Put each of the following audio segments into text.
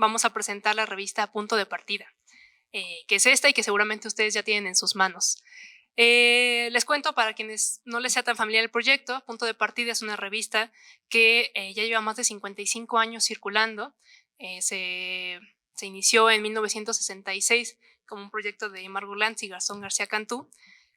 vamos a presentar la revista Punto de Partida, que es esta y que seguramente ustedes ya tienen en sus manos. Les cuento para quienes no les sea tan familiar el proyecto. Punto de Partida es una revista que ya lleva más de 55 años circulando. Se inició en 1966 como un proyecto de Margot Glantz y Garzón García Cantú,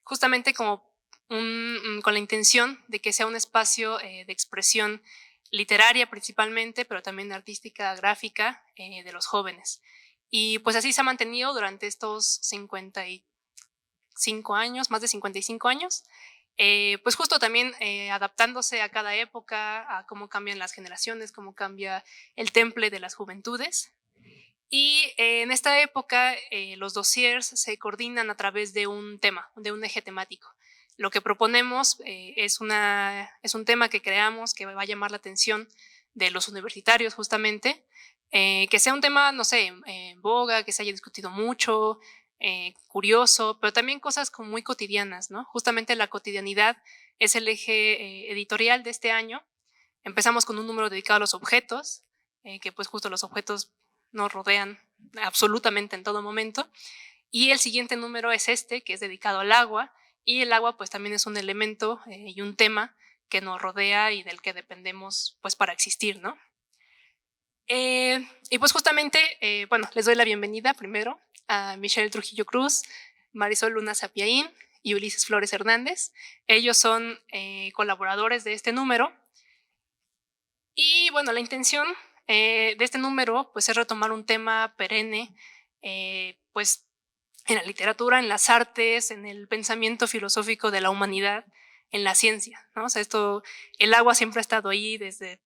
justamente como con la intención de que sea un espacio de expresión literaria principalmente, pero también artística, gráfica, de los jóvenes. Y pues así se ha mantenido durante estos 55 años, más de 55 años, pues justo también adaptándose a cada época, a cómo cambian las generaciones, cómo cambia el temple de las juventudes. Y en esta época los dossiers se coordinan a través de un tema, de un eje temático. Lo que proponemos es un tema que creamos que va a llamar la atención de los universitarios justamente, que sea un tema, no sé, en boga, que se haya discutido mucho, curioso, pero también cosas como muy cotidianas, ¿no? Justamente la cotidianidad es el eje editorial de este año. Empezamos con un número dedicado a los objetos, que pues justo los objetos nos rodean absolutamente en todo momento. Y el siguiente número es este, que es dedicado al agua, y el agua pues también es un elemento y un tema que nos rodea y del que dependemos pues para existir, ¿no? Y pues justamente, bueno, les doy la bienvenida primero a Michelle Trujillo Cruz, Marisol Luna Sapiaín y Ulises Flores Hernández. Ellos son colaboradores de este número. Y bueno, la intención de este número pues es retomar un tema perenne, pues en la literatura, en las artes, en el pensamiento filosófico de la humanidad, en la ciencia, ¿no? O sea, el agua siempre ha estado ahí desde,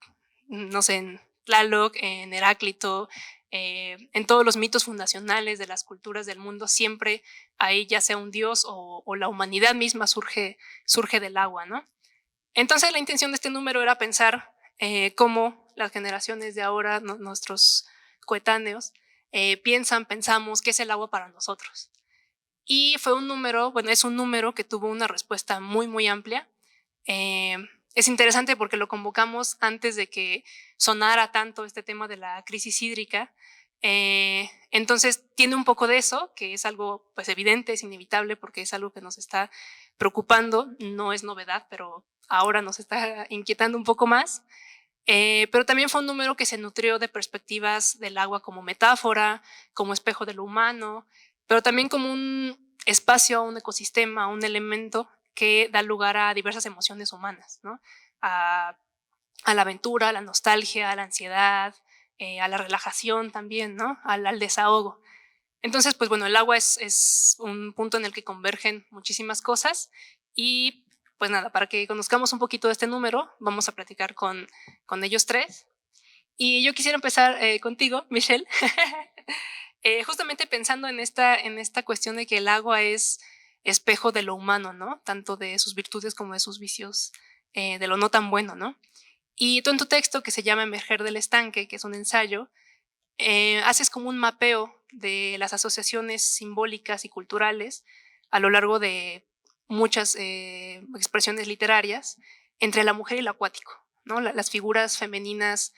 no sé, en Tlaloc, en Heráclito, en todos los mitos fundacionales de las culturas del mundo, siempre ahí ya sea un dios o la humanidad misma surge del agua, ¿no? Entonces la intención de este número era pensar cómo las generaciones de ahora, nuestros coetáneos, pensamos qué es el agua para nosotros. Y fue un número, bueno, es un número que tuvo una respuesta muy, muy amplia. Es interesante porque lo convocamos antes de que sonara tanto este tema de la crisis hídrica. Entonces tiene un poco de eso, que es algo pues evidente, es inevitable porque es algo que nos está preocupando, no es novedad, pero ahora nos está inquietando un poco más. Pero también fue un número que se nutrió de perspectivas del agua como metáfora, como espejo de lo humano, pero también como un espacio, un ecosistema, un elemento que da lugar a diversas emociones humanas, ¿no? A la aventura, a la nostalgia, a la ansiedad, a la relajación también, ¿no? Al desahogo. Entonces, pues bueno, el agua es un punto en el que convergen muchísimas cosas y pues nada, para que conozcamos un poquito de este número, vamos a platicar con ellos tres. Y yo quisiera empezar contigo, Michelle, justamente pensando en esta cuestión de que el agua es espejo de lo humano, ¿no? Tanto de sus virtudes como de sus vicios, de lo no tan bueno, ¿no? Y tú en tu texto, que se llama Emerger del estanque, que es un ensayo, haces como un mapeo de las asociaciones simbólicas y culturales a lo largo de muchas expresiones literarias entre la mujer y lo acuático, ¿no? Las figuras femeninas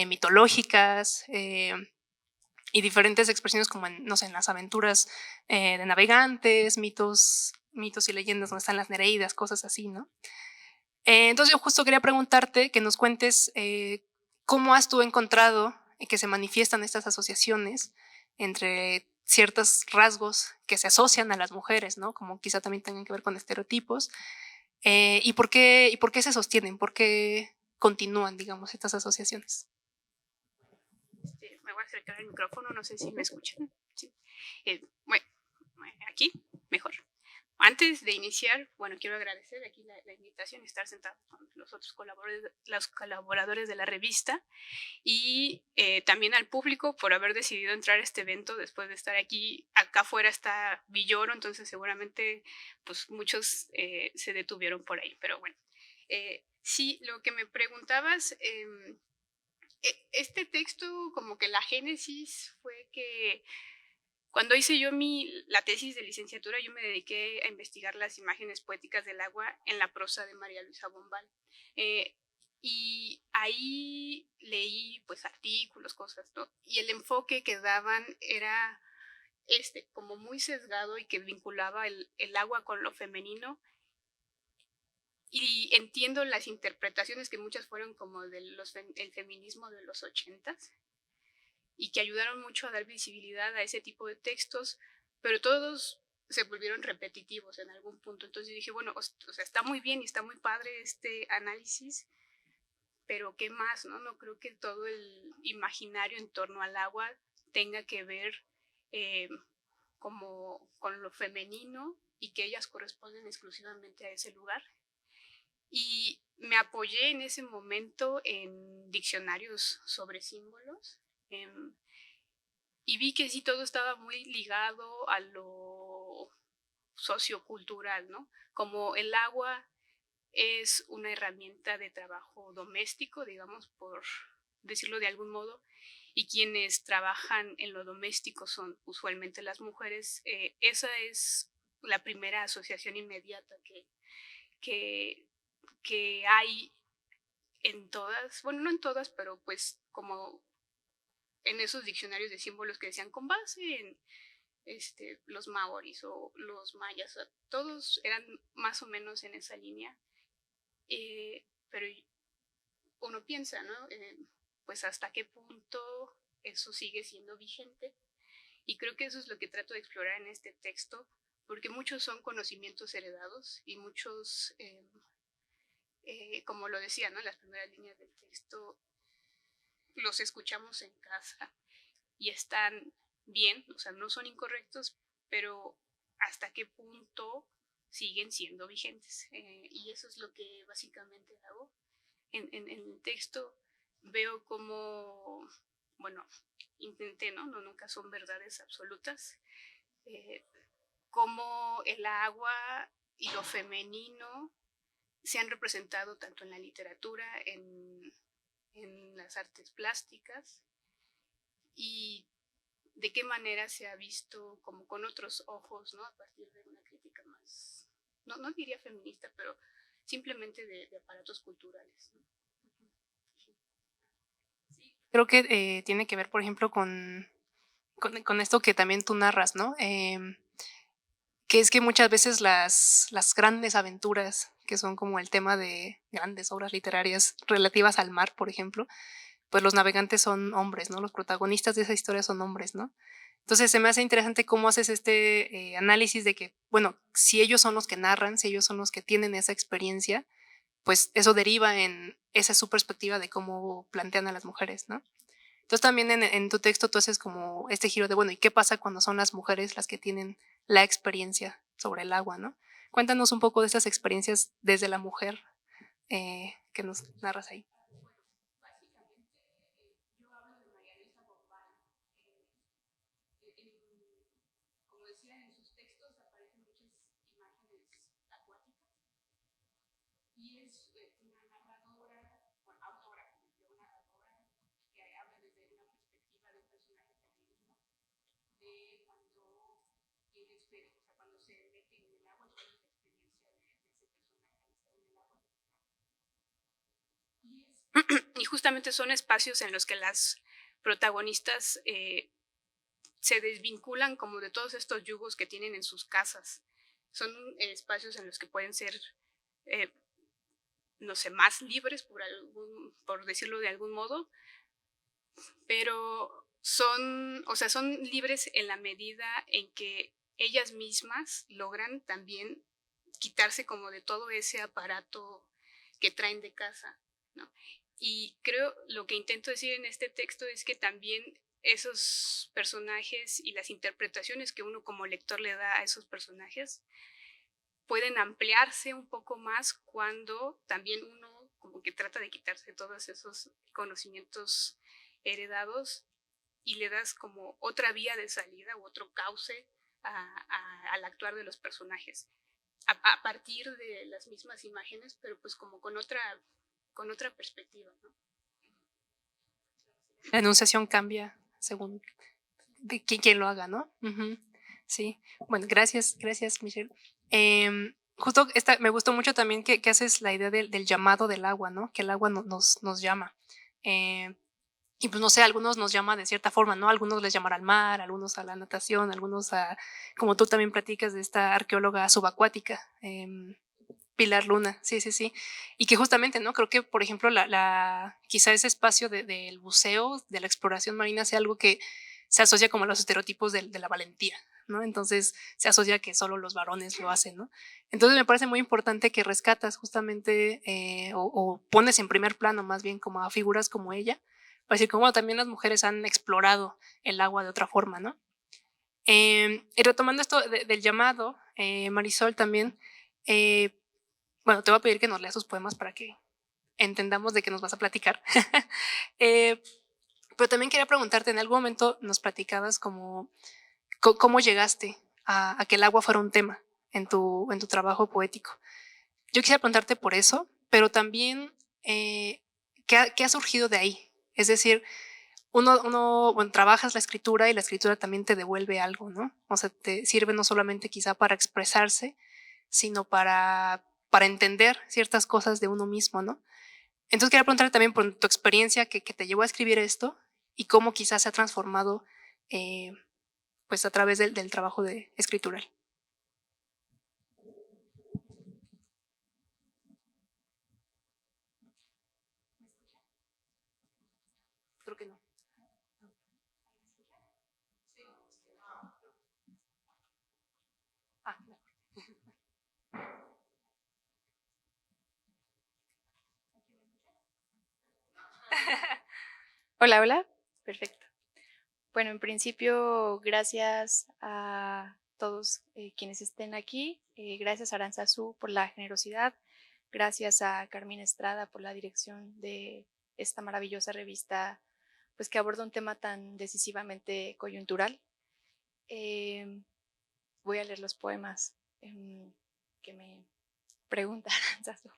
mitológicas y diferentes expresiones como en, no sé, en las aventuras de navegantes, mitos y leyendas donde están las nereidas, cosas así, ¿no? Entonces yo justo quería preguntarte que nos cuentes cómo has tú encontrado que se manifiestan estas asociaciones entre ciertos rasgos que se asocian a las mujeres, ¿no? Como quizá también tengan que ver con estereotipos, y por qué se sostienen, por qué continúan, digamos, estas asociaciones. Me voy a acercar el micrófono, no sé si me escuchan. Sí. Bueno, aquí, mejor. Antes de iniciar, bueno, quiero agradecer aquí la invitación y estar sentado con los otros colaboradores de la revista y también al público por haber decidido entrar a este evento después de estar aquí. Acá afuera está Villoro, entonces seguramente pues muchos se detuvieron por ahí, pero bueno. Sí, lo que me preguntabas, este texto, como que la génesis fue que cuando hice yo la tesis de licenciatura, yo me dediqué a investigar las imágenes poéticas del agua en la prosa de María Luisa Bombal. Y ahí leí pues artículos, cosas, ¿no? Y el enfoque que daban era como muy sesgado y que vinculaba el agua con lo femenino. Y entiendo las interpretaciones que muchas fueron como el feminismo de los 80s y que ayudaron mucho a dar visibilidad a ese tipo de textos, pero todos se volvieron repetitivos en algún punto. Entonces dije, bueno, o sea, está muy bien y está muy padre este análisis, pero ¿qué más? No creo que todo el imaginario en torno al agua tenga que ver como con lo femenino y que ellas corresponden exclusivamente a ese lugar. Y me apoyé en ese momento en diccionarios sobre símbolos y vi que sí todo estaba muy ligado a lo sociocultural, ¿no? Como el agua es una herramienta de trabajo doméstico, digamos, por decirlo de algún modo, y quienes trabajan en lo doméstico son usualmente las mujeres. Esa es la primera asociación inmediata que hay en todas, bueno, no en todas, pero pues como en esos diccionarios de símbolos que decían con base en los maoris o los mayas, o sea, todos eran más o menos en esa línea, pero uno piensa, ¿no? Pues hasta qué punto eso sigue siendo vigente, y creo que eso es lo que trato de explorar en este texto, porque muchos son conocimientos heredados y muchos, como lo decía, ¿no? Las primeras líneas del texto los escuchamos en casa y están bien, o sea, no son incorrectos, pero hasta qué punto siguen siendo vigentes. Y eso es lo que básicamente hago. En el texto veo como, bueno, intenté, ¿no? Nunca son verdades absolutas, cómo el agua y lo femenino se han representado tanto en la literatura, en las artes plásticas, y de qué manera se ha visto como con otros ojos, ¿no? A partir de una crítica más, no diría feminista, pero simplemente de aparatos culturales, ¿no? Creo que tiene que ver, por ejemplo, con esto que también tú narras, ¿no? Que es que muchas veces las grandes aventuras, que son como el tema de grandes obras literarias relativas al mar, por ejemplo, pues los navegantes son hombres, ¿no? Los protagonistas de esa historia son hombres, ¿no? Entonces se me hace interesante cómo haces este análisis de que, bueno, si ellos son los que narran, si ellos son los que tienen esa experiencia, pues eso deriva en esa es su perspectiva de cómo plantean a las mujeres, ¿no? Entonces también en tu texto tú haces como este giro de, bueno, ¿y qué pasa cuando son las mujeres las que tienen la experiencia sobre el agua, ¿no? Cuéntanos un poco de esas experiencias desde la mujer que nos narras ahí. Como decía, en sus textos aparecen muchas imágenes acuáticas y es una narradora, bueno, autora, una narradora que habla desde una perspectiva de un personaje femenino, de cuando tiene experiencia, o sea, cuando se mete en el agua, cuál es la experiencia de ese personaje al estar en el agua. Y justamente son espacios en los que las protagonistas se desvinculan como de todos estos yugos que tienen en sus casas. Son espacios en los que pueden ser, eh, no sé, más libres por decirlo de algún modo, pero o sea, son libres en la medida en que ellas mismas logran también quitarse como de todo ese aparato que traen de casa, ¿no? Y creo lo que intento decir en este texto es que también esos personajes y las interpretaciones que uno como lector le da a esos personajes pueden ampliarse un poco más cuando también uno como que trata de quitarse todos esos conocimientos heredados y le das como otra vía de salida u otro cauce al actuar de los personajes a partir de las mismas imágenes, pero pues como con otra perspectiva, ¿no? La enunciación cambia según de quién lo haga, ¿no? Ujú. Sí. Bueno, gracias, Michelle. justo me gustó mucho también que haces la idea del llamado del agua, ¿no? Que el agua nos llama. Eh, y pues no sé, algunos nos llama de cierta forma, ¿no? Algunos les llamará al mar, algunos a la natación, algunos a, como tú también platicas de esta arqueóloga subacuática, Pilar Luna, sí, sí, sí. Y que justamente, ¿no? Creo que, por ejemplo, quizá ese espacio del buceo, de la exploración marina, sea algo que se asocia como a los estereotipos de la valentía, ¿no? Entonces se asocia que solo los varones lo hacen, ¿no? Entonces me parece muy importante que rescatas justamente o pones en primer plano más bien como a figuras como ella, para decir como también las mujeres han explorado el agua de otra forma, ¿no? Y retomando esto del llamado, Marisol también, eh, bueno, te voy a pedir que nos leas tus poemas para que entendamos de qué nos vas a platicar. eh, pero también quería preguntarte, en algún momento nos platicabas como cómo llegaste a que el agua fuera un tema en tu trabajo poético. Yo quisiera preguntarte por eso, pero también qué ha surgido de ahí. Es decir, bueno, trabajas la escritura y la escritura también te devuelve algo, ¿no? O sea, te sirve no solamente quizá para expresarse, sino para entender ciertas cosas de uno mismo, ¿no? Entonces quería preguntarte también por tu experiencia que te llevó a escribir esto y cómo quizás se ha transformado eh, pues a través del trabajo de escritural. Creo que no. Ah, no. Hola, hola. Perfecto. Bueno, en principio, gracias a todos quienes estén aquí. Gracias a Aranzazú por la generosidad. Gracias a Carmina Estrada por la dirección de esta maravillosa revista, pues que aborda un tema tan decisivamente coyuntural. Voy a leer los poemas que me pregunta Aranzazú.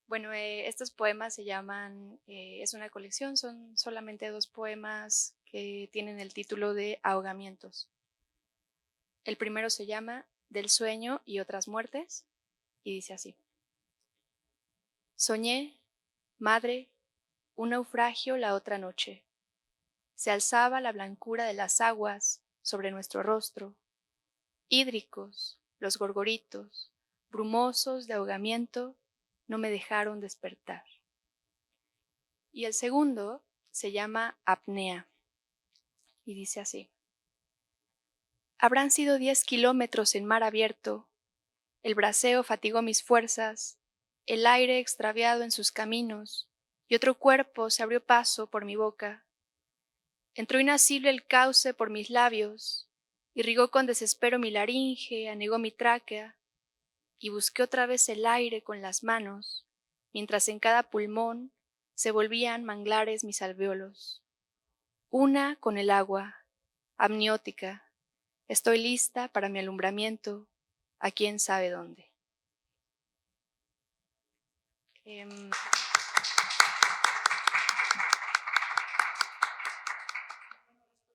Bueno, estos poemas se llaman, es una colección, son solamente 2 poemas que tienen el título de Ahogamientos. El primero se llama Del sueño y otras muertes y dice así. Soñé, madre, un naufragio la otra noche. Se alzaba la blancura de las aguas sobre nuestro rostro, hídricos, los gorgoritos, brumosos de ahogamiento, no me dejaron despertar. Y el segundo se llama Apnea y dice así. Habrán sido 10 kilómetros en mar abierto, el braceo fatigó mis fuerzas, el aire extraviado en sus caminos, y otro cuerpo se abrió paso por mi boca. Entró inasible el cauce por mis labios, irrigó con desespero mi laringe, anegó mi tráquea, y busqué otra vez el aire con las manos, mientras en cada pulmón se volvían manglares mis alvéolos. Una con el agua, amniótica, estoy lista para mi alumbramiento, a quién sabe dónde.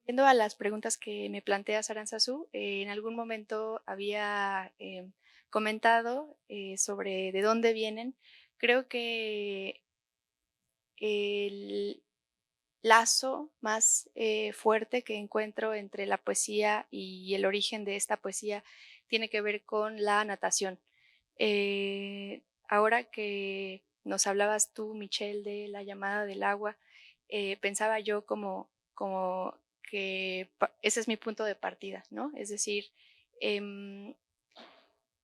Yendo a las preguntas que me plantea Aranzazú, en algún momento había comentado sobre de dónde vienen. Creo que el lazo más fuerte que encuentro entre la poesía y el origen de esta poesía tiene que ver con la natación. Ahora que nos hablabas tú, Michelle, de la llamada del agua, pensaba yo como que ese es mi punto de partida, ¿no? Es decir,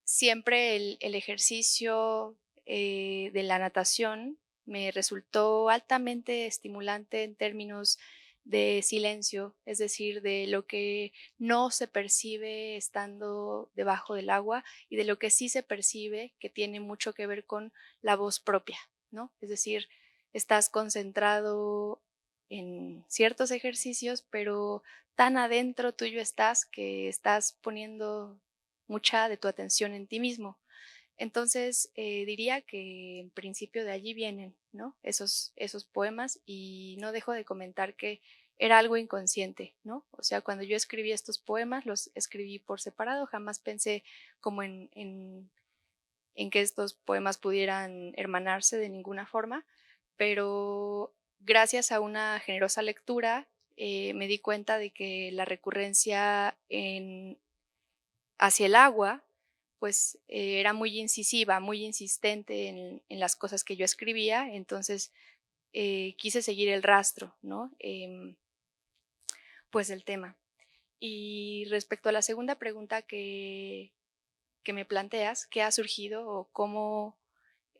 siempre el ejercicio de la natación me resultó altamente estimulante en términos de silencio, es decir, de lo que no se percibe estando debajo del agua y de lo que sí se percibe que tiene mucho que ver con la voz propia, ¿no? Es decir, estás concentrado en ciertos ejercicios, pero tan adentro tuyo estás que estás poniendo mucha de tu atención en ti mismo. Entonces, diría que en principio de allí vienen, ¿no? Esos poemas y no dejo de comentar que era algo inconsciente, ¿no? O sea, cuando yo escribí estos poemas, los escribí por separado, jamás pensé como en que estos poemas pudieran hermanarse de ninguna forma, pero gracias a una generosa lectura me di cuenta de que la recurrencia hacia el agua pues era muy incisiva, muy insistente en las cosas que yo escribía, entonces quise seguir el rastro, ¿no? Pues del tema. Y respecto a la segunda pregunta que me planteas, ¿qué ha surgido o cómo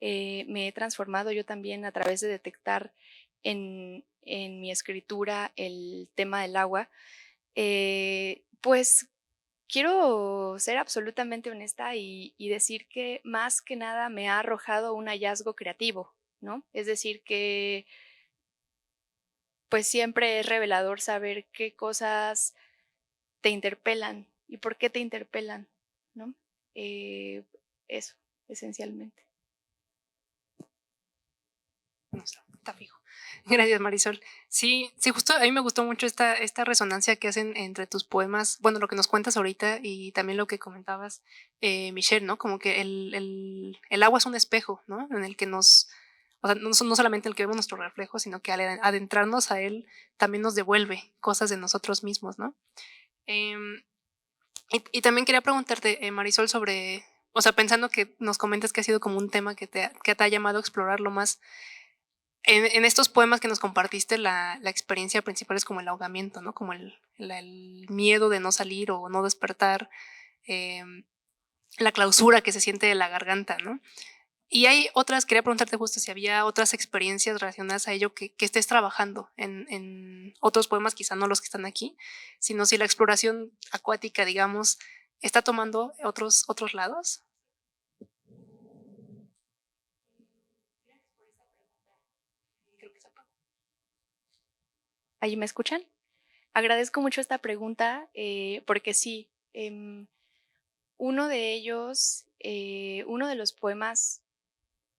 me he transformado yo también a través de detectar en mi escritura el tema del agua? Pues quiero ser absolutamente honesta y decir que más que nada me ha arrojado un hallazgo creativo, ¿no? Es decir, que pues siempre es revelador saber qué cosas te interpelan y por qué te interpelan, ¿no? Eh, Eso, esencialmente. No sé, está fijo. Gracias, Marisol. Sí, sí, justo a mí me gustó mucho esta resonancia que hacen entre tus poemas, bueno, lo que nos cuentas ahorita y también lo que comentabas, Michelle, ¿no? Como que el agua es un espejo, ¿no? En el que nos, o sea, no solamente en el que vemos nuestro reflejo, sino que al adentrarnos a él también nos devuelve cosas de nosotros mismos, ¿no? Em, y también quería preguntarte, Marisol, sobre, o sea, pensando que nos comentas que ha sido como un tema que te ha llamado a explorarlo más. En estos poemas que nos compartiste, la experiencia principal es como el ahogamiento, ¿no? Como el miedo de no salir o no despertar, la clausura que se siente de la garganta, ¿no? Y hay otras, quería preguntarte justo si había otras experiencias relacionadas a ello que estés trabajando en otros poemas, quizá no los que están aquí, sino si la exploración acuática, digamos, está tomando otros lados. ¿Ahí me escuchan? Agradezco mucho esta pregunta porque sí, uno de ellos, uno de los poemas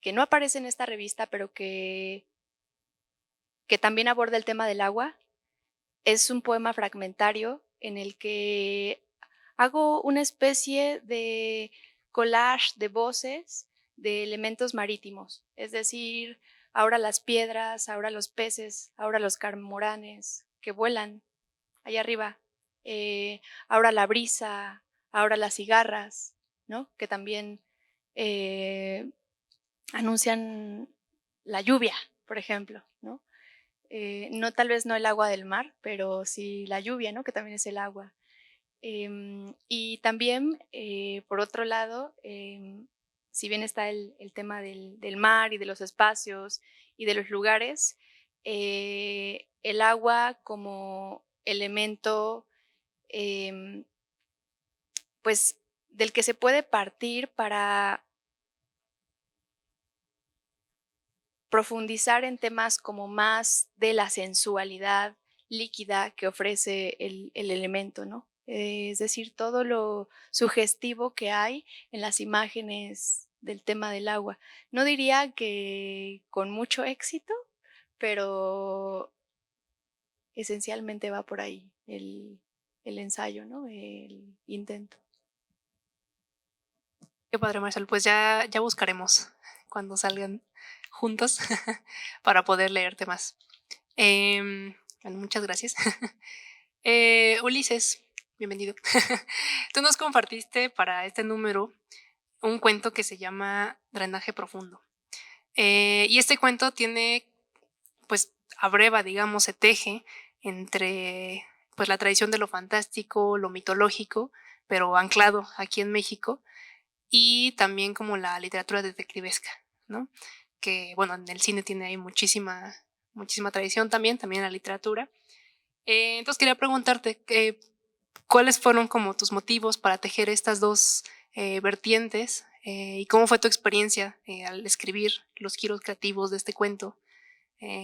que no aparece en esta revista, pero que también aborda el tema del agua, es un poema fragmentario en el que hago una especie de collage de voces de elementos marítimos, es decir, ahora las piedras, ahora los peces, ahora los cormoranes que vuelan allá arriba, ahora la brisa, ahora las cigarras, ¿no? Que también anuncian la lluvia, por ejemplo, ¿no? No tal vez no el agua del mar, pero sí la lluvia, ¿no? Que también es el agua. Y también, por otro lado, si bien está el tema del mar y de los espacios y de los lugares, el agua como elemento, em, pues, del que se puede partir para profundizar en temas como más de la sensualidad líquida que ofrece el elemento, ¿no? Es decir, todo lo sugestivo que hay en las imágenes del tema del agua. No diría que con mucho éxito, pero esencialmente va por ahí el ensayo, ¿no? El intento. Qué padre, Marcel. Pues ya buscaremos cuando salgan juntos para poder leerte más. Bueno, muchas gracias. Ulises, bienvenido. Tú nos compartiste para este número un cuento que se llama Drenaje Profundo. Y este cuento tiene, pues, abreva, digamos, se teje entre pues la tradición de lo fantástico, lo mitológico, pero anclado aquí en México, y también como la literatura detectivesca, ¿no? Que, bueno, en el cine tiene ahí muchísima tradición también la literatura. Entonces quería preguntarte, ¿cuáles fueron como tus motivos para tejer estas dos vertientes? ¿Y cómo fue tu experiencia al escribir los giros creativos de este cuento?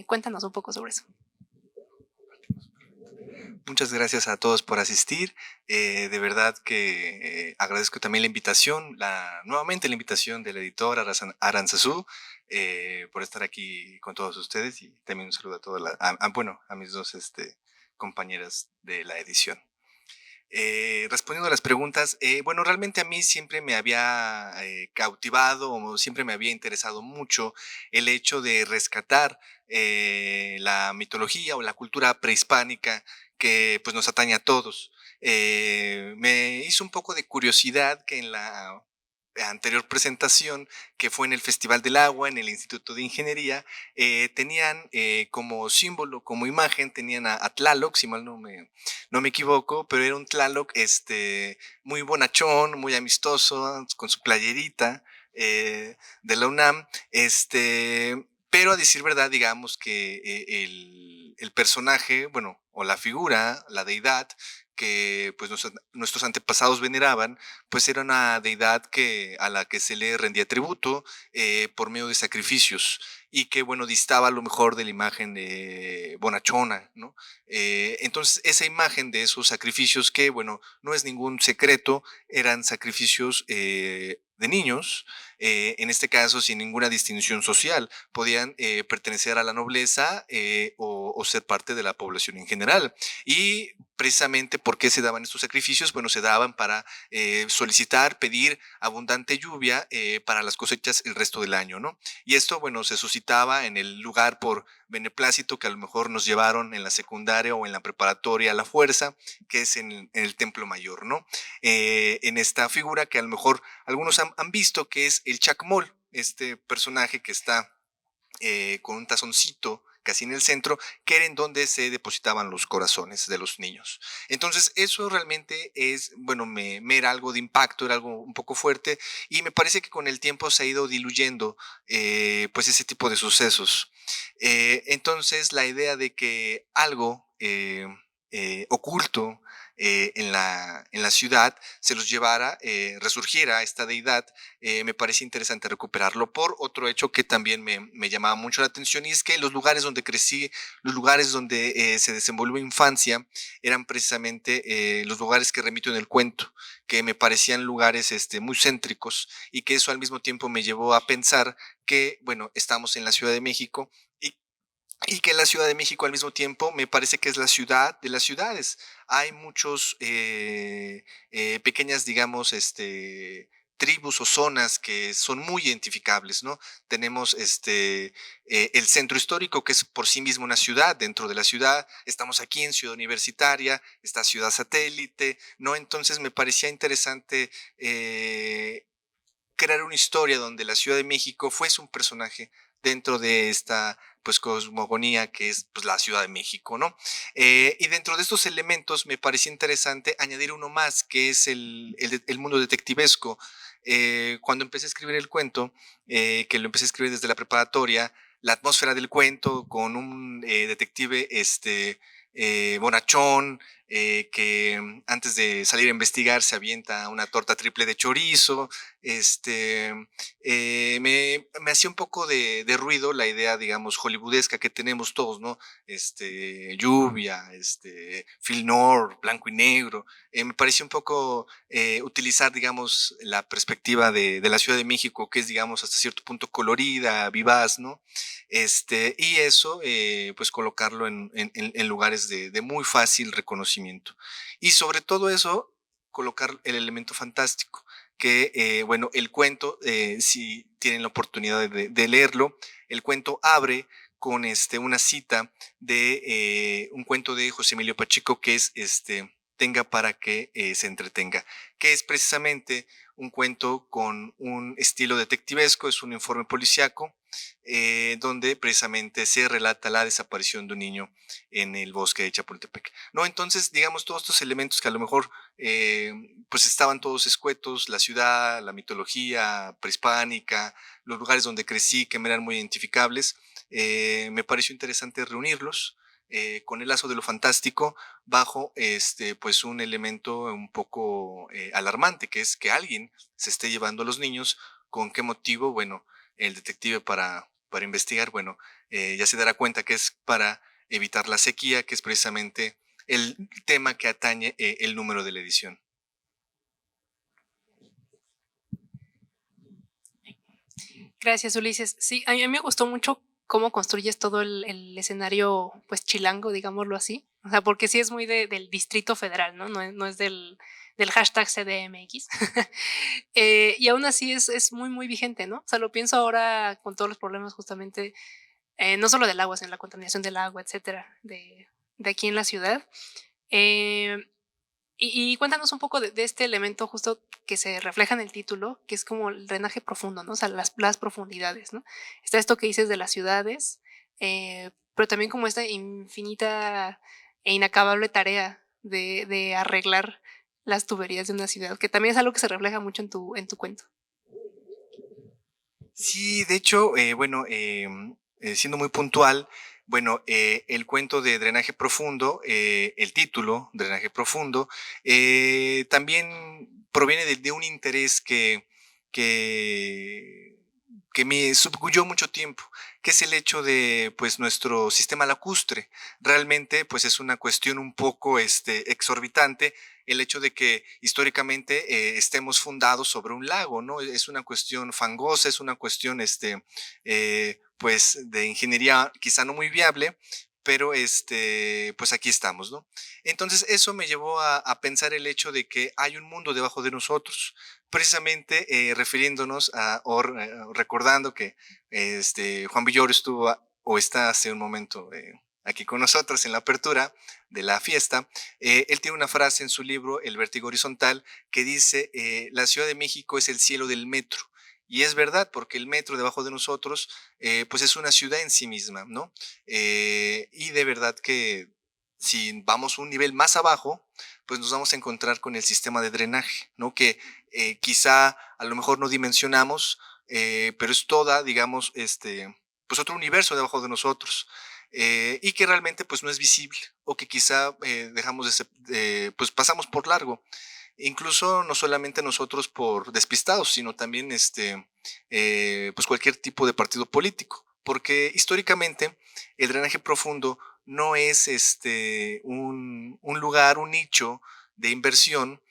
Cuéntanos un poco sobre eso. Muchas gracias a todos por asistir. De verdad que agradezco también la invitación, nuevamente la invitación del editor Aranzazú, por estar aquí con todos ustedes, y también un saludo a todas bueno, a mis dos compañeras de la edición. Respondiendo a las preguntas, bueno, realmente a mí siempre me había cautivado o siempre me había interesado mucho el hecho de rescatar la mitología o la cultura prehispánica que pues nos atañe a todos. Me hizo un poco de curiosidad que en la anterior presentación, que fue en el Festival del Agua, en el Instituto de Ingeniería, tenían como símbolo, como imagen, tenían a Tlaloc, si mal no me equivoco, pero era un Tlaloc muy bonachón, muy amistoso, con su playerita de la UNAM, pero a decir verdad, digamos que el personaje, bueno, o la figura, la deidad, que pues nuestros antepasados veneraban, pues era una deidad a la que se le rendía tributo por medio de sacrificios y que, bueno, distaba a lo mejor de la imagen de bonachona, ¿no? Entonces, esa imagen de esos sacrificios que, bueno, no es ningún secreto, eran sacrificios de niños, en este caso sin ninguna distinción social, podían pertenecer a la nobleza o ser parte de la población en general. Y precisamente, ¿por qué se daban estos sacrificios? Bueno, se daban para solicitar, pedir abundante lluvia para las cosechas el resto del año, ¿no? Y esto, bueno, se suscitaba en el lugar por beneplácito que a lo mejor nos llevaron en la secundaria o en la preparatoria a la fuerza, que es en el Templo Mayor, ¿no? En esta figura que a lo mejor algunos han visto, que es el Chacmol, este personaje que está con un tazoncito casi en el centro, que era en donde se depositaban los corazones de los niños. Entonces, eso realmente es, bueno, me era algo de impacto, era algo un poco fuerte, y me parece que con el tiempo se ha ido diluyendo, pues, ese tipo de sucesos. Entonces, la idea de que algo oculto en la ciudad se los llevara, resurgiera esta deidad, me parece interesante recuperarlo por otro hecho que también me llamaba mucho la atención, y es que los lugares donde crecí, los lugares donde se desenvolvió mi infancia, eran precisamente los lugares que remito en el cuento, que me parecían lugares muy céntricos, y que eso al mismo tiempo me llevó a pensar que, bueno, estamos en la Ciudad de México, y y que la Ciudad de México al mismo tiempo me parece que es la ciudad de las ciudades. Hay muchos pequeñas, digamos, tribus o zonas que son muy identificables, ¿no? Tenemos el centro histórico, que es por sí mismo una ciudad dentro de la ciudad. Estamos aquí en Ciudad Universitaria, esta ciudad satélite, ¿no? Entonces me parecía interesante crear una historia donde la Ciudad de México fuese un personaje dentro de esta pues cosmogonía que es pues, la Ciudad de México, ¿no? Y dentro de estos elementos me parecía interesante añadir uno más, que es el mundo detectivesco. Cuando empecé a escribir el cuento, que lo empecé a escribir desde la preparatoria, la atmósfera del cuento con un detective bonachón, que antes de salir a investigar se avienta una torta triple de chorizo, me hacía un poco de ruido la idea, digamos, hollywoodesca que tenemos todos, ¿no? Lluvia, Phil North, blanco y negro. Me pareció un poco utilizar, digamos, la perspectiva de la Ciudad de México, que es, digamos, hasta cierto punto colorida, vivaz, ¿no? Y eso, pues colocarlo en lugares de muy fácil reconocimiento. Y sobre todo eso, colocar el elemento fantástico, que, bueno, el cuento, si tienen la oportunidad de leerlo, el cuento abre con una cita de un cuento de José Emilio Pacheco, que es Tenga para que se entretenga, que es precisamente un cuento con un estilo detectivesco, es un informe policíaco, donde precisamente se relata la desaparición de un niño en el bosque de Chapultepec, ¿no? Entonces, digamos, todos estos elementos que a lo mejor pues estaban todos escuetos, la ciudad, la mitología prehispánica, los lugares donde crecí que me eran muy identificables, me pareció interesante reunirlos con el lazo de lo fantástico bajo pues un elemento un poco alarmante, que es que alguien se esté llevando a los niños. ¿Con qué motivo? Bueno, el detective para investigar, bueno, ya se dará cuenta que es para evitar la sequía, que es precisamente el tema que atañe el número de la edición. Gracias, Ulises. Sí, a mí me gustó mucho cómo construyes todo el escenario, pues chilango, digámoslo así. O sea, porque sí es muy del Distrito Federal, ¿no? No es del hashtag CDMX. Y aún así es muy, muy vigente, ¿no? O sea, lo pienso ahora con todos los problemas justamente, no solo del agua, sino la contaminación del agua, etcétera, de aquí en la ciudad. Eh, y cuéntanos un poco de este elemento justo que se refleja en el título, que es como el drenaje profundo, ¿no? O sea, las profundidades, ¿no? Está esto que dices de las ciudades, pero también como esta infinita e inacabable tarea de arreglar las tuberías de una ciudad, que también es algo que se refleja mucho en tu cuento. Sí, de hecho, bueno, siendo muy puntual, bueno, el cuento de Drenaje Profundo, el título, Drenaje Profundo, también proviene de un interés que, que me subcuyó mucho tiempo, que es el hecho de, pues, nuestro sistema lacustre. Realmente, pues, es una cuestión un poco, exorbitante el hecho de que históricamente estemos fundados sobre un lago, ¿no? Es una cuestión fangosa, es una cuestión, pues, de ingeniería quizá no muy viable, pero pues aquí estamos, ¿no? Entonces eso me llevó a pensar el hecho de que hay un mundo debajo de nosotros, precisamente refiriéndonos recordando que Juan Villoro estuvo o está hace un momento aquí con nosotros en la apertura de la fiesta. Él tiene una frase en su libro El vértigo horizontal que dice, la Ciudad de México es el cielo del metro. Y es verdad, porque el metro debajo de nosotros, pues es una ciudad en sí misma, ¿no? Y de verdad que si vamos un nivel más abajo, pues nos vamos a encontrar con el sistema de drenaje, ¿no? Que quizá a lo mejor no dimensionamos, pero es toda, digamos, pues otro universo debajo de nosotros. Y que realmente pues no es visible o que quizá dejamos pues pasamos por largo. Incluso no solamente nosotros por despistados, sino también pues cualquier tipo de partido político. Porque históricamente el drenaje profundo no es un lugar, un nicho de inversión,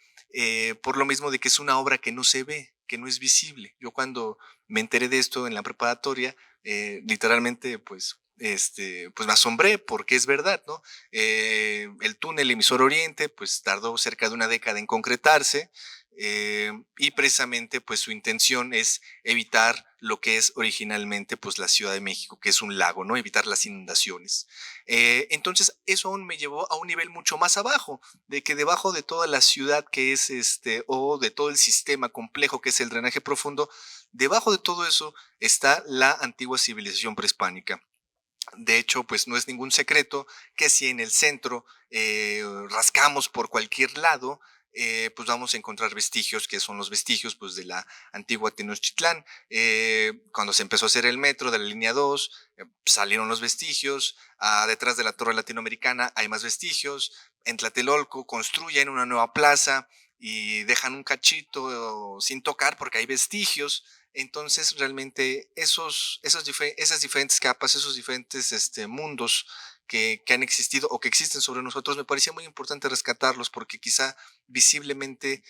por lo mismo de que es una obra que no se ve, que no es visible. Yo cuando me enteré de esto en la preparatoria, literalmente pues me asombré porque es verdad, ¿no? El túnel emisor Oriente pues tardó cerca de una década en concretarse, y precisamente pues su intención es evitar lo que es originalmente pues la Ciudad de México, que es un lago, ¿no? Evitar las inundaciones. Entonces eso aún me llevó a un nivel mucho más abajo, de que debajo de toda la ciudad que es o de todo el sistema complejo que es el drenaje profundo, debajo de todo eso está la antigua civilización prehispánica. De hecho, pues no es ningún secreto que si en el centro rascamos por cualquier lado, pues vamos a encontrar vestigios, que son los vestigios pues, de la antigua Tenochtitlán. Cuando se empezó a hacer el metro de la línea 2, salieron los vestigios. Detrás de la Torre Latinoamericana hay más vestigios. En Tlatelolco construyen una nueva plaza y dejan un cachito sin tocar porque hay vestigios. Entonces, realmente esas diferentes capas, esos diferentes mundos que han existido o que existen sobre nosotros, me parecía muy importante rescatarlos porque quizá visiblemente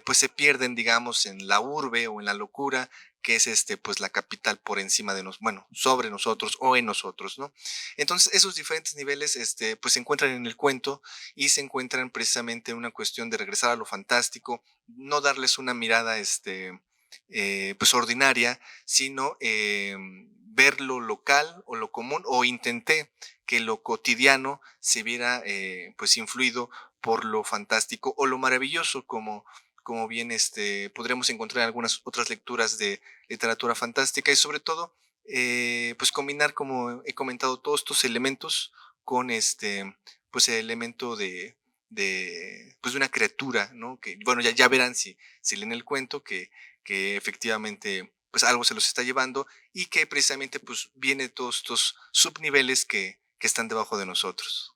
pues se pierden, digamos, en la urbe o en la locura que es pues la capital por encima de nosotros, bueno, sobre nosotros o en nosotros, ¿no? Entonces, esos diferentes niveles pues se encuentran en el cuento y se encuentran precisamente en una cuestión de regresar a lo fantástico, no darles una mirada pues ordinaria, sino ver lo local o lo común, o intenté que lo cotidiano se viera pues influido por lo fantástico o lo maravilloso, como bien podremos encontrar en algunas otras lecturas de literatura fantástica, y sobre todo pues combinar, como he comentado, todos estos elementos con pues el elemento pues de una criatura, ¿no? Que bueno, ya verán si leen el cuento que efectivamente pues algo se los está llevando y que precisamente pues viene de todos estos subniveles que están debajo de nosotros.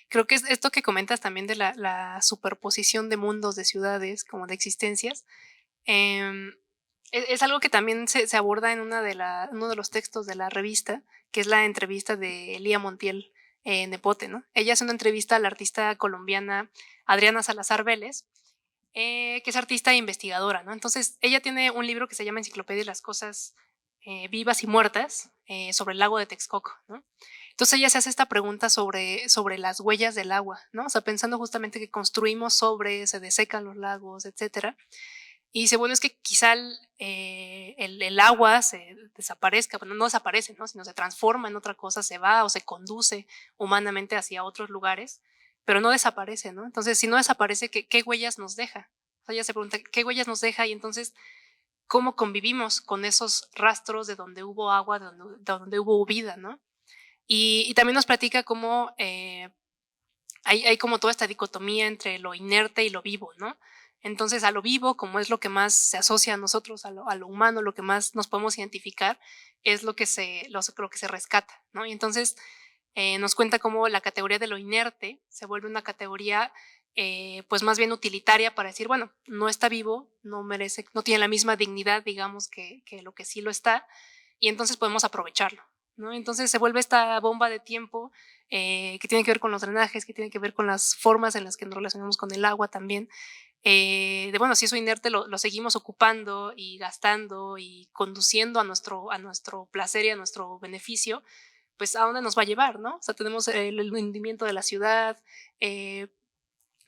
Creo que es esto que comentas también de la superposición de mundos, de ciudades, como de existencias, em, es algo que también se aborda en uno de los textos de la revista, que es la entrevista de Lía Montiel Nepote, ¿no? Ella hace una entrevista a la artista colombiana Adriana Salazar Vélez, que es artista e investigadora, ¿no? Entonces, ella tiene un libro que se llama Enciclopedia de las Cosas Vivas y Muertas sobre el lago de Texcoco, ¿no? Entonces ella se hace esta pregunta sobre las huellas del agua, ¿no? O sea, pensando justamente que construimos sobre, se desecan los lagos, etcétera. Y dice, bueno, es que quizá el agua se desaparezca, bueno, no desaparece, ¿no? Sino se transforma en otra cosa, se va o se conduce humanamente hacia otros lugares, pero no desaparece, ¿no? Entonces, si no desaparece, ¿qué huellas nos deja? O sea, ella se pregunta, ¿qué huellas nos deja? Y entonces, ¿cómo convivimos con esos rastros de donde hubo agua, de donde hubo vida, ¿no? Y también nos platica cómo hay como toda esta dicotomía entre lo inerte y lo vivo, ¿no? Entonces, a lo vivo, como es lo que más se asocia a nosotros, a lo humano, lo que más nos podemos identificar, es lo que lo que se rescata, ¿no? Y entonces nos cuenta cómo la categoría de lo inerte se vuelve una categoría pues más bien utilitaria para decir, bueno, no está vivo, no merece, no tiene la misma dignidad, digamos, que lo que sí lo está, y entonces podemos aprovecharlo, ¿no? Entonces se vuelve esta bomba de tiempo que tiene que ver con los drenajes, que tiene que ver con las formas en las que nos relacionamos con el agua también, de bueno, si eso inerte lo seguimos ocupando y gastando y conduciendo a nuestro placer y a nuestro beneficio, pues a dónde nos va a llevar, ¿no? O sea, tenemos el hundimiento de la ciudad, eh,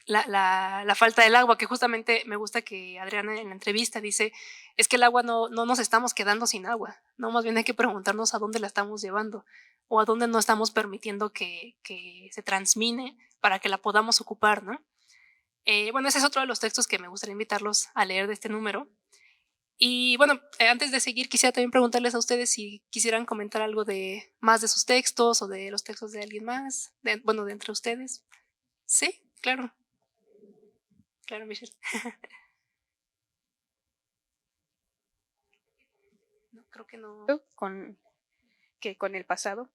la falta del agua, que justamente me gusta que Adriana en la entrevista dice, es que el agua no nos estamos quedando sin agua, no, más bien hay que preguntarnos a dónde la estamos llevando o a dónde no estamos permitiendo que se transmine para que la podamos ocupar, ¿no? Bueno, ese es otro de los textos que me gustaría invitarlos a leer de este número. Y bueno, antes de seguir, quisiera también preguntarles a ustedes si quisieran comentar algo de más de sus textos o de los textos de alguien más, bueno, de entre ustedes. Sí, claro, claro, Michelle. No, creo que no. Con el pasado.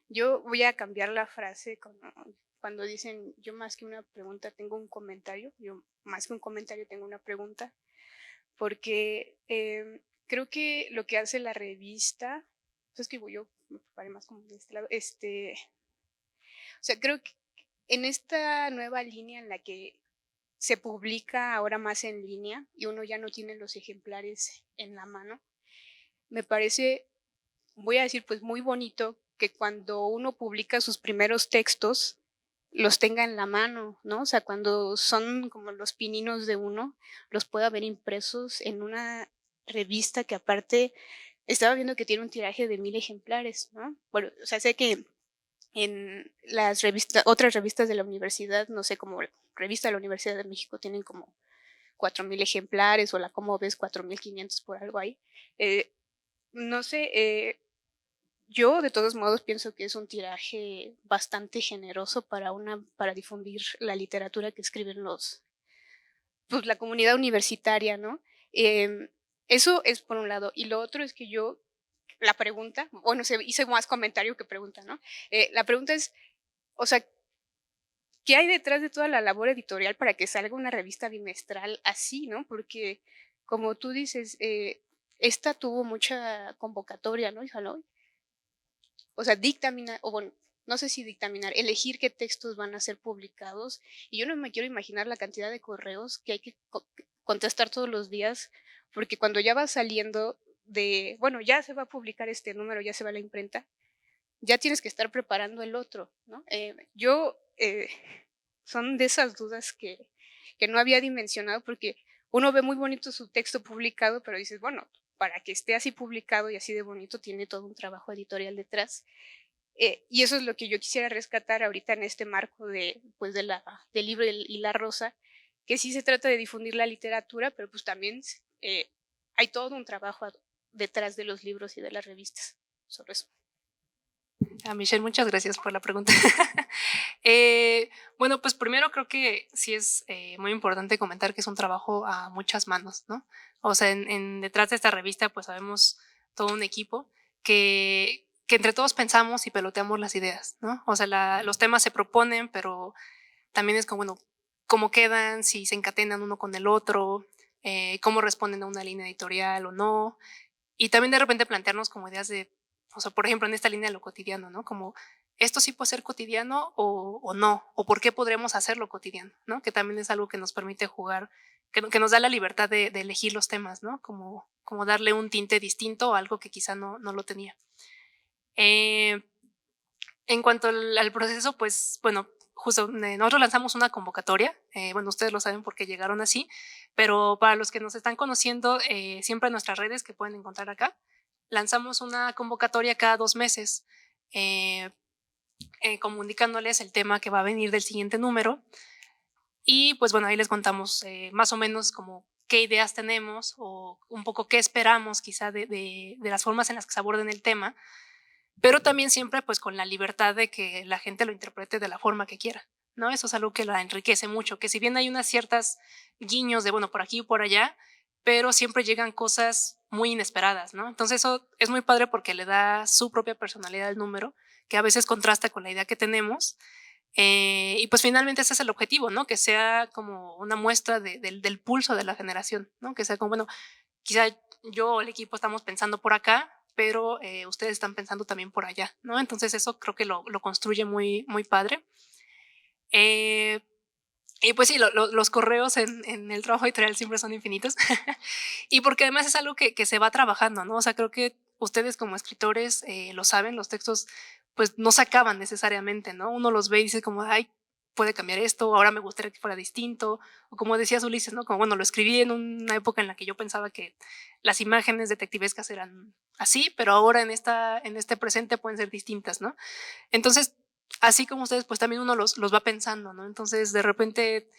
Yo voy a cambiar la frase cuando dicen yo más que una pregunta tengo un comentario, yo más que un comentario tengo una pregunta, porque creo que lo que hace la revista, pues es que yo me preparé más como de este lado, o sea, creo que en esta nueva línea en la que se publica ahora más en línea y uno ya no tiene los ejemplares en la mano, me parece, voy a decir, pues muy bonito que cuando uno publica sus primeros textos los tenga en la mano, ¿no? O sea, cuando son como los pininos de uno, los pueda ver impresos en una revista que aparte estaba viendo que tiene un tiraje de 1000 ejemplares, ¿no? Bueno, o sea, sé que en las revistas, otras revistas de la universidad, no sé, como la revista de la Universidad de México tienen como 4000 ejemplares o la Como Ves 4500 por algo ahí. No sé, yo de todos modos pienso que es un tiraje bastante generoso para difundir la literatura que escriben pues la comunidad universitaria, ¿no? Eso es por un lado. Y lo otro es que la pregunta, bueno, hice más comentario que pregunta, ¿no? La pregunta es, o sea, ¿qué hay detrás de toda la labor editorial para que salga una revista bimestral así, ¿no? Porque, como tú dices, esta tuvo mucha convocatoria, ¿no, hija, no? O sea, dictaminar, o bueno, no sé si dictaminar, elegir qué textos van a ser publicados. Y yo no me quiero imaginar la cantidad de correos que hay que contestar todos los días, porque cuando ya va saliendo bueno, ya se va a publicar este número, ya se va a la imprenta, ya tienes que estar preparando el otro, ¿no? Son de esas dudas que no había dimensionado, porque uno ve muy bonito su texto publicado, pero dices, bueno, para que esté así publicado y así de bonito, tiene todo un trabajo editorial detrás. Y eso es lo que yo quisiera rescatar ahorita en este marco pues del libro y la rosa, que sí se trata de difundir la literatura, pero pues también hay todo un trabajo detrás de los libros y de las revistas sobre eso. Michelle, muchas gracias por la pregunta. Bueno, pues primero creo que sí es muy importante comentar que es un trabajo a muchas manos, ¿no? O sea, detrás de esta revista pues sabemos todo un equipo que entre todos pensamos y peloteamos las ideas, ¿no? O sea, los temas se proponen, pero también es como, bueno, cómo quedan, si se encadenan uno con el otro, cómo responden a una línea editorial o no. Y también de repente plantearnos como ideas de, o sea, por ejemplo, en esta línea de lo cotidiano, ¿no? Como, ¿esto sí puede ser cotidiano o no? ¿O por qué podremos hacerlo cotidiano? ¿No? Que también es algo que nos permite jugar, que nos da la libertad de elegir los temas, ¿no? Como darle un tinte distinto a algo que quizá no lo tenía. En cuanto al proceso, pues, bueno, justo nosotros lanzamos una convocatoria, bueno, ustedes lo saben porque llegaron así, pero para los que nos están conociendo, siempre en nuestras redes que pueden encontrar acá, lanzamos una convocatoria cada 2 meses, eh, comunicándoles el tema que va a venir del siguiente número. Y pues bueno, ahí les contamos más o menos como qué ideas tenemos o un poco qué esperamos quizá de las formas en las que se aborden el tema, pero también siempre pues con la libertad de que la gente lo interprete de la forma que quiera, ¿no? Eso es algo que la enriquece mucho, que si bien hay unas ciertas guiños de, bueno, por aquí y por allá, pero siempre llegan cosas muy inesperadas, ¿no? Entonces eso es muy padre porque le da su propia personalidad al número, que a veces contrasta con la idea que tenemos. Y pues finalmente ese es el objetivo, ¿no? Que sea como una muestra del pulso de la generación, ¿no? Que sea como, bueno, quizá yo o el equipo estamos pensando por acá, pero ustedes están pensando también por allá, ¿no? Entonces eso creo que lo construye muy, muy padre. Eh, y pues sí, los correos en el trabajo editorial siempre son infinitos. Y porque además es algo que se va trabajando, ¿no? O sea, creo que ustedes como escritores lo saben, los textos pues no se acaban necesariamente, ¿no? Uno los ve y dice como, ay, puede cambiar esto, ahora me gustaría que fuera distinto. O como decías Ulises, ¿no? Como, bueno, lo escribí en una época en la que yo pensaba que las imágenes detectivescas eran así, pero ahora en este presente pueden ser distintas, ¿no? Entonces, así como ustedes, pues también uno los va pensando, ¿no? Entonces, de repente,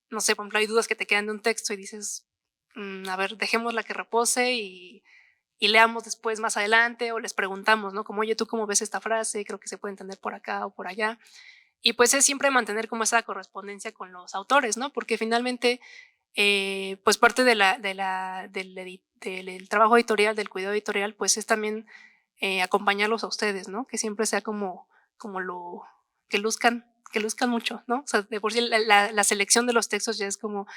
no sé, por ejemplo, hay dudas que te quedan de un texto y dices, a ver, dejémosla que repose y leamos después más adelante o les preguntamos, ¿no? Como, oye, ¿tú cómo ves esta frase? Creo que se puede entender por acá o por allá. Y pues es siempre mantener como esa correspondencia con los autores, ¿no? Porque finalmente, pues parte del trabajo editorial, del cuidado editorial, pues es también acompañarlos a ustedes, ¿no? Que siempre sea como que luzcan mucho, ¿no? O sea, de por sí la selección de los textos ya es como,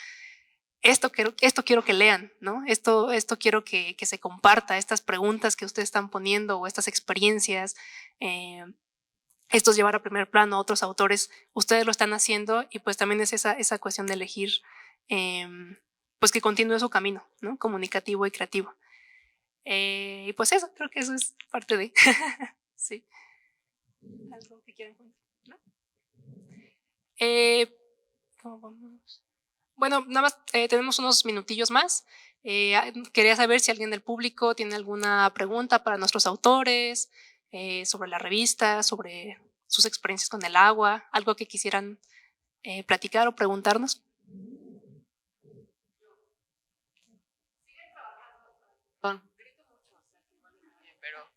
esto quiero que lean, ¿no? Esto quiero que se comparta, estas preguntas que ustedes están poniendo o estas experiencias, eh, esto es llevar a primer plano a otros autores, ustedes lo están haciendo y pues también es esa cuestión de elegir, eh, pues que continúe su camino, ¿no? Comunicativo y creativo. Y pues eso, creo que eso es parte de, sí. ¿Algo que quieran contar? ¿No? ¿Cómo vamos? Bueno, nada más tenemos unos minutillos más. Quería saber si alguien del público tiene alguna pregunta para nuestros autores, sobre la revista, sobre sus experiencias con el agua, algo que quisieran platicar o preguntarnos. Pero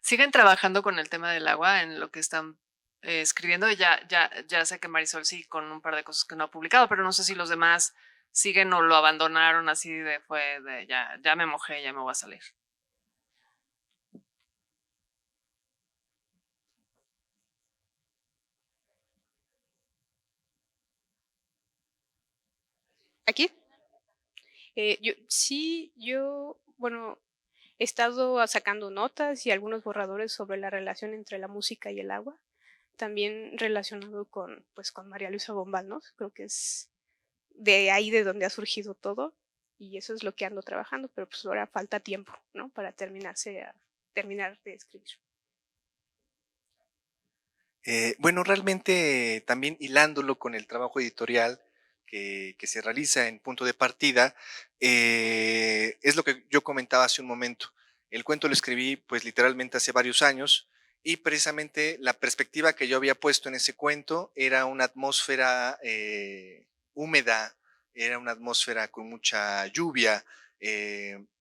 siguen trabajando con el tema del agua en lo que están escribiendo. Ya sé que Marisol sí con un par de cosas que no ha publicado, pero no sé si los demás siguen o lo abandonaron así de fue de ya me mojé, ya me voy a salir. ¿Aquí? Bueno, he estado sacando notas y algunos borradores sobre la relación entre la música y el agua, también relacionado pues, con María Luisa Bombal, ¿no? Creo que es de ahí de donde ha surgido todo y eso es lo que ando trabajando, pero pues ahora falta tiempo, ¿no? Para terminar de escribir. Bueno, realmente también hilándolo con el trabajo editorial que se realiza en Punto de Partida, es lo que yo comentaba hace un momento. El cuento lo escribí pues literalmente hace varios años y precisamente la perspectiva que yo había puesto en ese cuento era una atmósfera húmeda, era una atmósfera con mucha lluvia,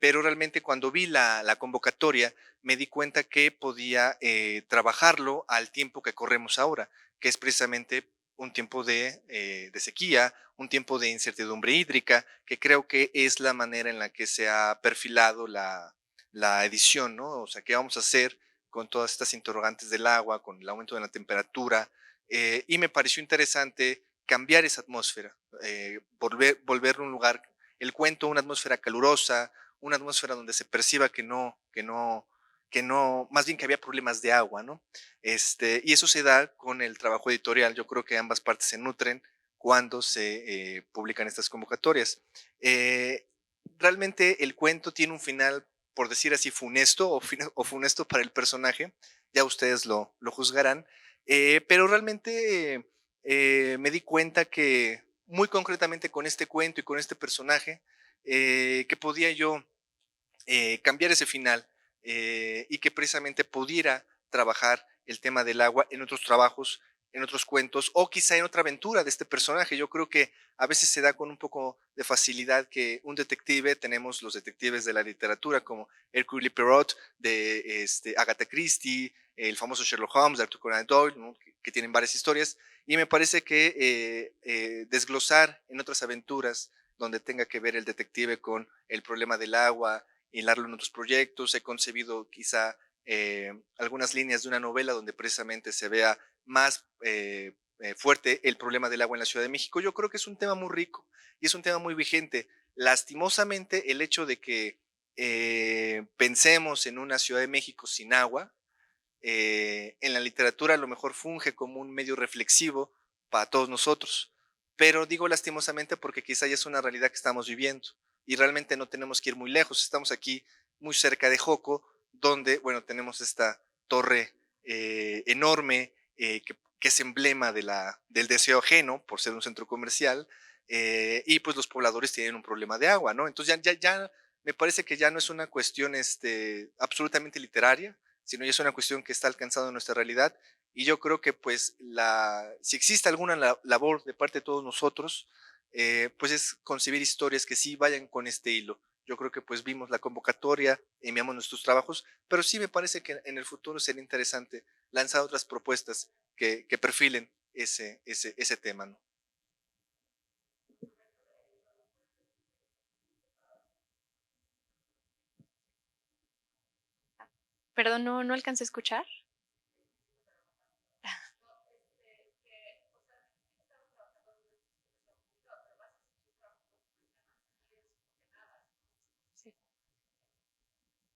pero realmente cuando vi la convocatoria me di cuenta que podía trabajarlo al tiempo que corremos ahora, que es precisamente un tiempo de sequía, un tiempo de incertidumbre hídrica, que creo que es la manera en la que se ha perfilado la edición, ¿no? O sea, ¿qué vamos a hacer con todas estas interrogantes del agua, con el aumento de la temperatura? Y me pareció interesante cambiar esa atmósfera, volverlo un lugar, el cuento, una atmósfera calurosa, una atmósfera donde se perciba que no, más bien que había problemas de agua, ¿no? Y eso se da con el trabajo editorial. Yo creo que ambas partes se nutren cuando se publican estas convocatorias. Eh, Realmente el cuento tiene un final, por decir así, funesto o funesto para el personaje, ya ustedes lo juzgarán. Pero realmente me di cuenta que muy concretamente con este cuento y con este personaje, que podía yo cambiar ese final y que precisamente pudiera trabajar el tema del agua en otros trabajos, en otros cuentos o quizá en otra aventura de este personaje. Yo creo que a veces se da con un poco de facilidad que un detective, tenemos los detectives de la literatura como Hercule Poirot, de Agatha Christie, el famoso Sherlock Holmes de Arthur Conan Doyle, ¿no? que tienen varias historias, y me parece que desglosar en otras aventuras donde tenga que ver el detective con el problema del agua, hilarlo en otros proyectos. He concebido quizá algunas líneas de una novela donde precisamente se vea más fuerte el problema del agua en la Ciudad de México. Yo creo que es un tema muy rico y es un tema muy vigente. Lastimosamente, el hecho de que pensemos en una Ciudad de México sin agua, en la literatura a lo mejor funge como un medio reflexivo para todos nosotros, pero digo lastimosamente porque quizá ya es una realidad que estamos viviendo y realmente no tenemos que ir muy lejos. Estamos aquí muy cerca de Joco, donde, bueno, tenemos esta torre enorme que es emblema del deseo ajeno por ser un centro comercial, y pues los pobladores tienen un problema de agua, ¿no? Entonces ya me parece que ya no es una cuestión absolutamente literaria, sino ya es una cuestión que está alcanzando nuestra realidad. Y yo creo que pues si existe alguna labor de parte de todos nosotros, pues es concebir historias que sí vayan con este hilo. Yo creo que pues vimos la convocatoria, enviamos nuestros trabajos, pero sí me parece que en el futuro sería interesante lanzar otras propuestas que perfilen ese tema, ¿no? Perdón, no alcancé a escuchar. Sí.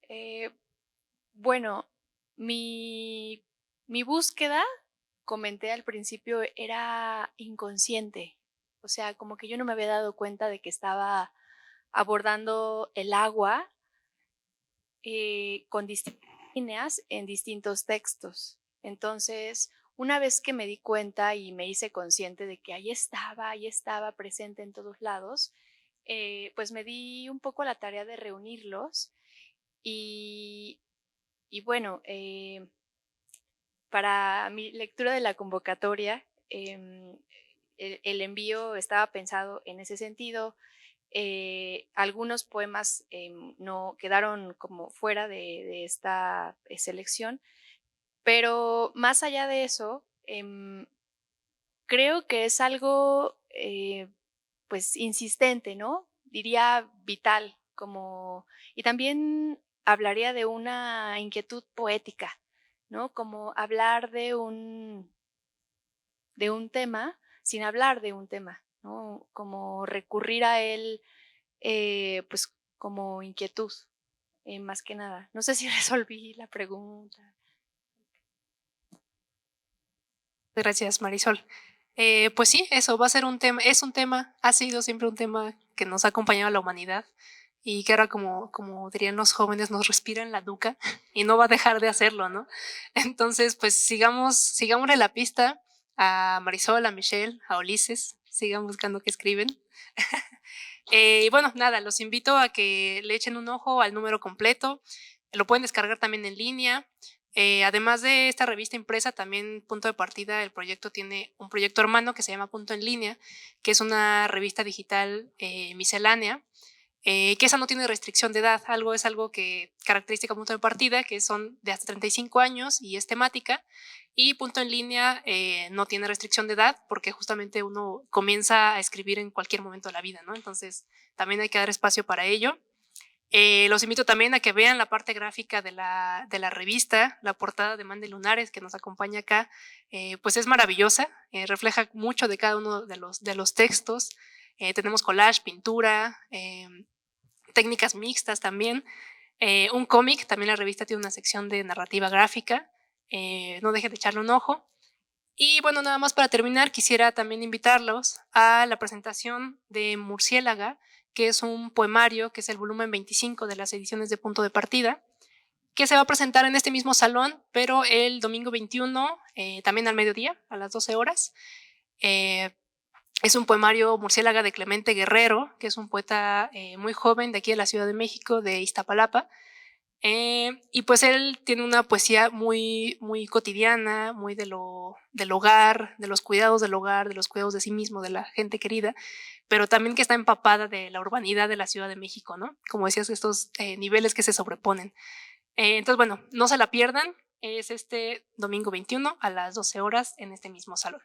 Eh, bueno, mi búsqueda, comenté al principio, era inconsciente. O sea, como que yo no me había dado cuenta de que estaba abordando el agua con distintas líneas en distintos textos. Entonces, una vez que me di cuenta y me hice consciente de que ahí estaba presente en todos lados, pues me di un poco la tarea de reunirlos y, y bueno, para mi lectura de la convocatoria, el envío estaba pensado en ese sentido. Algunos poemas no quedaron como fuera de esta selección, pero más allá de eso, creo que es algo pues insistente, ¿no? Diría vital, como, y también hablaría de una inquietud poética, ¿no? Como hablar de un tema sin hablar de un tema, ¿no? Como recurrir a él, pues como inquietud, más que nada. No sé si resolví la pregunta. Gracias, Marisol. Pues sí, eso va a ser un tema, es un tema, ha sido siempre un tema que nos ha acompañado a la humanidad y que ahora, como dirían los jóvenes, nos respira en la nuca y no va a dejar de hacerlo, ¿no? Entonces, pues sigámosle la pista a Marisol, a Michelle, a Ulises, sigan buscando qué escriben. Y bueno, nada, los invito a que le echen un ojo al número completo. Lo pueden descargar también en línea. Además de esta revista impresa, también Punto de Partida, el proyecto tiene un proyecto hermano que se llama Punto en Línea, que es una revista digital miscelánea, que esa no tiene restricción de edad. Es algo que característica Punto de Partida, que son de hasta 35 años y es temática. Y Punto en Línea no tiene restricción de edad porque justamente uno comienza a escribir en cualquier momento de la vida, ¿no? Entonces también hay que dar espacio para ello. Los invito también a que vean la parte gráfica de la revista, la portada de Mandy Lunares que nos acompaña acá, pues es maravillosa, refleja mucho de cada uno de los textos. Tenemos collage, pintura, técnicas mixtas también. Un cómic, también la revista tiene una sección de narrativa gráfica, no dejen de echarle un ojo. Y bueno, nada más para terminar, quisiera también invitarlos a la presentación de Murciélaga, que es un poemario, que es el volumen 25 de las ediciones de Punto de Partida, que se va a presentar en este mismo salón, pero el domingo 21, también al mediodía, a las 12 horas. Es un poemario Murciélaga de Clemente Guerrero, que es un poeta muy joven de aquí de la Ciudad de México, de Iztapalapa. Y pues él tiene una poesía muy, muy cotidiana, muy del hogar, de los cuidados del hogar, de los cuidados de sí mismo, de la gente querida, pero también que está empapada de la urbanidad de la Ciudad de México, ¿no? Como decías, estos niveles que se sobreponen. Entonces, bueno, no se la pierdan. Es este domingo 21 a las 12 horas en este mismo salón.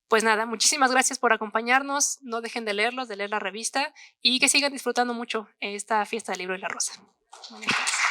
Pues nada, muchísimas gracias por acompañarnos. No dejen de leerlos, de leer la revista y que sigan disfrutando mucho esta fiesta del libro y la rosa. Buenas tardes.